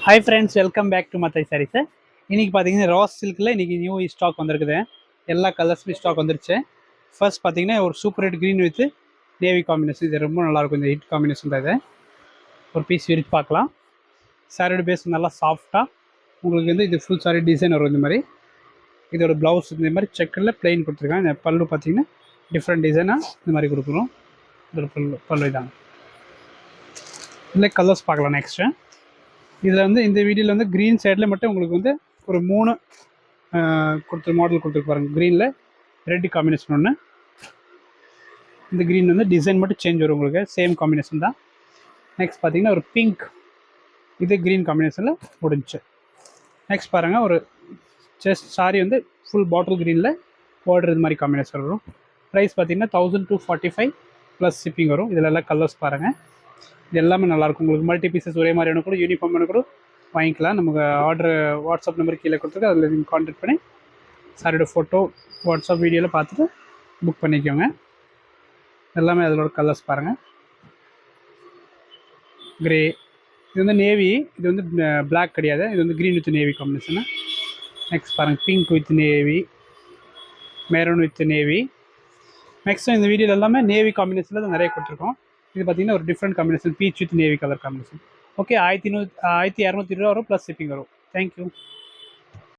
Hi friends, welcome back to Mathai sarees. இன்றைக்கி பார்த்தீங்கன்னா ராஸ் சில்கில் இன்றைக்கி நியூ ஸ்டாக் வந்திருக்குது. எல்லா கலர்ஸுமே ஸ்டாக் வந்துருச்சு. ஃபர்ஸ்ட் பார்த்தீங்கன்னா ஒரு super red green with navy combination. இது ரொம்ப நல்லாயிருக்கும். இந்த ஹிட் காம்பினேஷன் தான். இது ஒரு பீஸ் விரித்து பார்க்கலாம். சாரியோட பேஸ் நல்லா சாஃப்டாக உங்களுக்கு வந்து இது ஃபுல் சாரி டிசைன் வரும். இந்த மாதிரி இதோட ப்ளவுஸ் இந்த மாதிரி செக்கரில் பிளெயின் கொடுத்துருக்காங்க. இந்த பல்லு பார்த்தீங்கன்னா டிஃப்ரெண்ட் டிசைனாக இந்த மாதிரி கொடுக்குறோம். இதோட பல்லு இதாங்க. இதில் கலர்ஸ் பார்க்கலாம். நெக்ஸ்ட்டு இதில் வந்து இந்த வீடியோவில் வந்து க்ரீன் சைடில் மட்டும் உங்களுக்கு வந்து ஒரு 3 மாடல் கொடுத்துருக்கு பாருங்கள். க்ரீனில் ரெட் காம்பினேஷன் ஒன்று. இந்த க்ரீன் வந்து டிசைன் மட்டும் சேஞ்ச் வரும் உங்களுக்கு. சேம் காம்பினேஷன் தான். நெக்ஸ்ட் பார்த்தீங்கன்னா ஒரு பிங்க், இது க்ரீன் காம்பினேஷனில் முடிஞ்சு. நெக்ஸ்ட் பாருங்கள், ஒரு செஸ்ட் சாரி வந்து ஃபுல் பாட்டில் க்ரீனில் பார்டர் இது மாதிரி காம்பினேஷன் வரும். ப்ரைஸ் பார்த்தீங்கன்னா 1245 ப்ளஸ் ஷிப்பிங் வரும். இதில் எல்லாம் கலர்ஸ் பாருங்கள். இது எல்லாமே நல்லாயிருக்கும். உங்களுக்கு மல்டி பீசஸ் ஒரே மாதிரி வேணும் கூட, யூனிஃபார்ம் வேணும் கூட வாங்கிக்கலாம். நமக்கு ஆர்டர் வாட்ஸ்அப் நம்பர் கீழே கொடுத்துருக்கு. அதில் நீங்கள் கான்டாக்ட் பண்ணி சாரியோட ஃபோட்டோ வாட்ஸ்அப் வீடியோவில் பார்த்துட்டு புக் பண்ணிக்கோங்க. எல்லாமே அதோட கலர்ஸ் பாருங்கள். கிரே, இது வந்து நேவி, இது வந்து பிளாக் கிடையாது. இது வந்து green with navy combination. Next பாருங்கள், pink with navy, maroon with navy. Next இந்த வீடியோவில் எல்லாமே நேவி காம்பினேஷனில் தான் நிறைய கொடுத்துருக்கோம். இது பார்த்தீங்கன்னா ஒரு different combination, beach with navy colour combination. Okay, 1220 ரூபா வரும் ப்ளஸ் ஷிப்பிங் வரும். தேங்க்யூ.